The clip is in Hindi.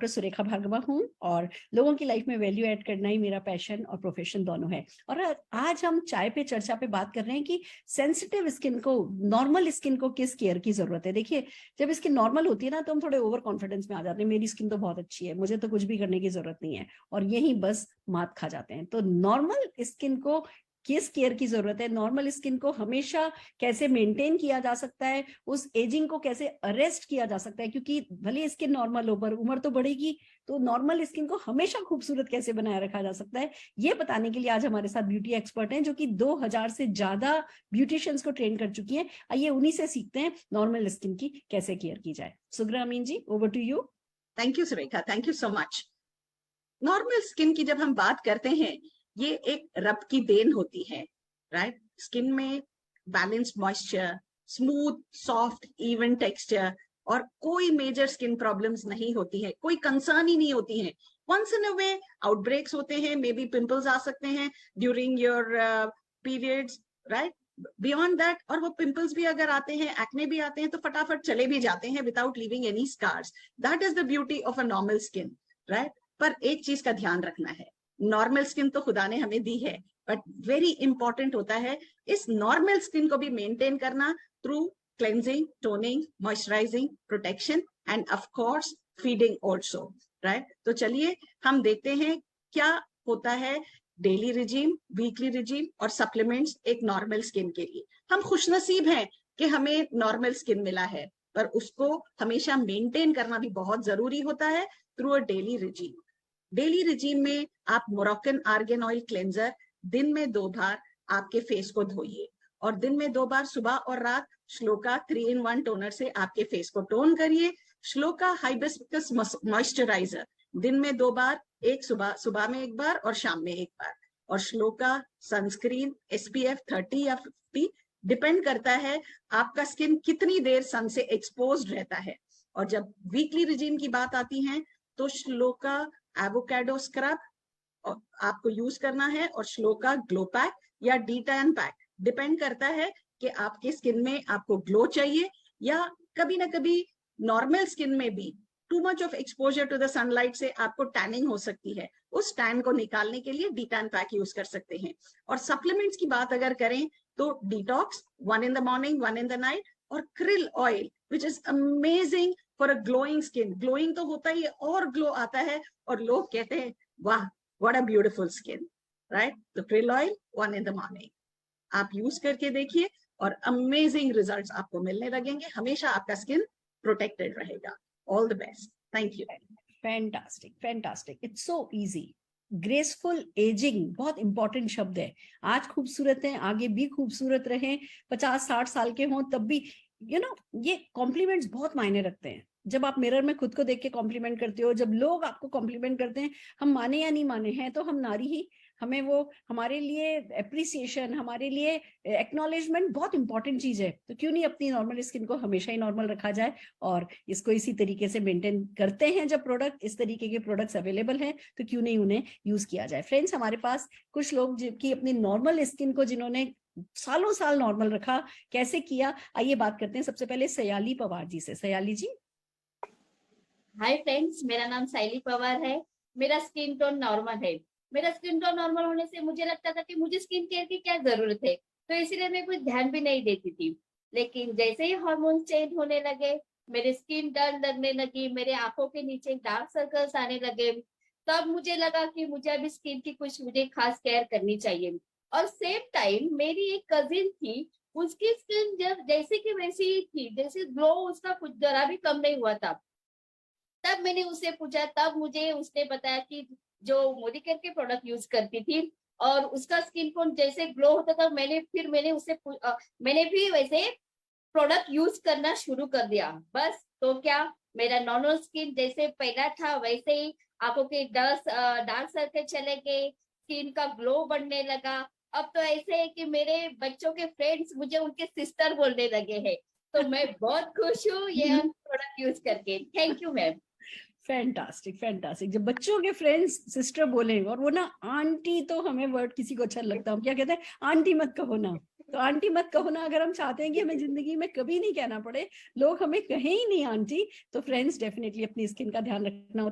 डॉक्टर सुरेखा भार्गवा हूँ और लोगों की लाइफ में वैल्यू ऐड करना ही मेरा पैशन और प्रोफेशन दोनों है। और आज हम चाय पे चर्चा पे बात कर रहे हैं कि सेंसिटिव स्किन को, नॉर्मल स्किन को किस केयर की जरूरत है। देखिए, जब स्किन नॉर्मल होती है ना तो हम थोड़े ओवर कॉन्फिडेंस में आ जाते हैं, मेरी स्किन तो बहुत अच्छी है, मुझे तो कुछ भी करने की जरूरत नहीं है, और यही बस मात खा जाते हैं। तो नॉर्मल स्किन को किस केयर की जरूरत है, नॉर्मल स्किन को हमेशा कैसे मेंटेन किया जा सकता है, उस एजिंग को कैसे अरेस्ट किया जा सकता है, क्योंकि भले स्किन नॉर्मल हो पर उम्र तो बढ़ेगी, तो नॉर्मल स्किन को हमेशा खूबसूरत कैसे बनाए रखा जा सकता है, ये बताने के लिए आज हमारे साथ ब्यूटी एक्सपर्ट हैं जो कि 2000 से ज्यादा ब्यूटिशियंस को ट्रेन कर चुकी हैं। आइए उन्हीं से सीखते हैं नॉर्मल स्किन की कैसे केयर की जाए। Sughra Amin ji, over to you. Thank you Surekha, thank you so much. Normal skin की जब हम बात करते हैं, ये एक रब की देन होती है, राइट। स्किन में balanced moisture, smooth soft even texture और कोई मेजर स्किन प्रॉब्लम्स नहीं होती है, कोई कंसर्न ही नहीं होती है। Once in a way outbreaks होते हैं, मे बी पिंपल्स आ सकते हैं during your periods, right. Beyond that, और वो पिंपल्स भी अगर आते हैं, एक्ने भी आते हैं, तो फटाफट चले भी जाते हैं without leaving any scars. That is the beauty of a normal skin, right. पर एक चीज का ध्यान रखना है, नॉर्मल स्किन तो खुदा ने हमें दी है, बट वेरी इंपॉर्टेंट होता है इस नॉर्मल स्किन को भी मेंटेन करना through cleansing, toning, moisturising, protection end of course feeding also, right. तो चलिए हम देखते हैं क्या होता है डेली रिजीम, वीकली रिजीम और सप्लीमेंट्स एक नॉर्मल स्किन के लिए। हम खुशनसीब हैं कि हमें नॉर्मल स्किन मिला है, पर उसको हमेशा मेंटेन करना भी बहुत जरूरी होता है through a daily regime. Daily regime में आप मोरक्कन आर्गन ऑयल क्लेंजर दिन में 2 बार आपके फेस को धोइए, और दिन में 2 बार सुबह और रात श्लोका 3-in-1 टोनर से आपके फेस को टोन करिए। श्लोका हाइबिस्कस मॉइस्चराइजर दिन में 2 बार, एक सुबह में 1 बार और शाम में 1 बार। और श्लोका सनस्क्रीन SPF 30 या 50, डिपेंड करता है आपका स्किन कितनी देर सन से एक्सपोज्ड रहता है। और जब वीकली रिजीम की बात आती है तो श्लोका एवोकाडो स्क्रब आपको यूज करना है, और श्लोका ग्लो पैक या डीटैन पैक, डिपेंड करता है कि आपके स्किन में आपको ग्लो चाहिए या कभी ना कभी नॉर्मल स्किन में भी too much of exposure to the sunlight से आपको टैनिंग हो सकती है। उस टैन को निकालने के लिए डीटैन पैक यूज कर सकते हैं। और सप्लीमेंट्स की बात अगर करें तो detox 1 in the morning 1 in the night, और krill oil which is amazing for a glowing skin. Glowing तो होता ही है और ग्लो आता है, और लोग कहते हैं वाह what a beautiful skin, right. तो krill oil 1 in the morning आप यूज करके देखिए और अमेजिंग रिजल्ट्स आपको मिलने लगेंगे। हमेशा आपका स्किन प्रोटेक्टेड रहेगा। All the best, thank you. Fantastic, fantastic, it's so easy. Graceful ageing बहुत इंपॉर्टेंट शब्द है। आज खूबसूरत हैं, आगे भी खूबसूरत रहें, 50-60 साल के हों तब भी, ये कॉम्प्लीमेंट्स बहुत मायने रखते हैं। जब आप मिरर में खुद को देख के कॉम्प्लीमेंट करते हो, जब लोग आपको कॉम्प्लीमेंट करते हैं, हम माने या नहीं माने हैं तो हम नारी ही, हमें वो, हमारे लिए एप्रिसिएशन, हमारे लिए एक्नॉलेजमेंट बहुत इंपॉर्टेंट चीज है। तो क्यों नहीं अपनी नॉर्मल स्किन को हमेशा ही नॉर्मल रखा जाए, और इसको इसी तरीके से मेंटेन करते हैं। जब प्रोडक्ट, इस तरीके के प्रोडक्ट्स अवेलेबल हैं तो क्यों नहीं उन्हें यूज किया जाए। फ्रेंड्स, हमारे पास कुछ लोग जिनकी अपनी नॉर्मल स्किन को, जिन्होंने सालों साल नॉर्मल रखा, कैसे किया, आइए बात करते हैं। सबसे पहले सयाली पवार जी से। सयाली जी। हाय फ्रेंड्स, मेरा नाम साइली पवार है। मेरा स्किन टोन नॉर्मल है। मेरा स्किन टोन नॉर्मल होने से मुझे लगता था कि मुझे स्किन केयर की क्या जरूरत है, तो इसीलिए मैं कुछ ध्यान भी नहीं देती थी। लेकिन जैसे ही हार्मोन चेंज होने लगे, मेरी स्किन डल लगने लगी, मेरे आंखों के नीचे डार्क सर्कल्स आने लगे, तब मुझे लगा कि मुझे अभी स्किन की कुछ मुझे खास केयर करनी चाहिए। और सेम टाइम मेरी एक कजिन थी, उसकी स्किन जब जैसे की वैसी ही थी, जैसे ग्लो उसका कुछ जरा भी कम नहीं हुआ था। तब मैंने उससे पूछा, तब मुझे उसने बताया कि जो मोदीकेयर के प्रोडक्ट यूज करती थी और उसका स्किन टोन जैसे ग्लो होता था, मैंने उससे मैंने भी वैसे प्रोडक्ट यूज करना शुरू कर दिया। बस तो क्या, मेरा नॉर्मल स्किन जैसे पहला था वैसे ही आंखों के डार्क सर्कल चले गए, स्किन का ग्लो बढ़ने लगा। अब तो ऐसे है कि मेरे बच्चों के फ्रेंड्स मुझे उनके सिस्टर बोलने लगे हैं। तो मैं बहुत खुश हूँ ये प्रोडक्ट यूज करके। Thank you ma'am. Fantastic, fantastic. जब बच्चों के फ्रेंड्स सिस्टर बोले, और वो ना आंटी, तो हमें वर्ड किसी को अच्छा लगता है, हम क्या कहते हैं, आंटी मत कहो ना। तो आंटी मत कहो ना, अगर हम चाहते हैं कि हमें जिंदगी में कभी नहीं कहना पड़े, लोग हमें कहें ही नहीं आंटी, तो फ्रेंड्स डेफिनेटली अपनी स्किन का ध्यान रखना